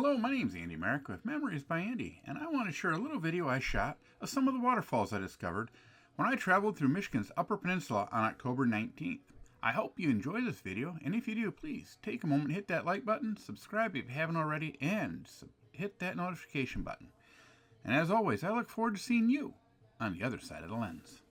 Hello, my name's Andy Merrick with Memories by Andy, and I want to share a little video I shot of some of the waterfalls I discovered when I traveled through Michigan's Upper Peninsula on October 19th. I hope you enjoy this video, and if you do, please take a moment, hit that like button, subscribe if you haven't already, and hit that notification button. And as always, I look forward to seeing you on the other side of the lens.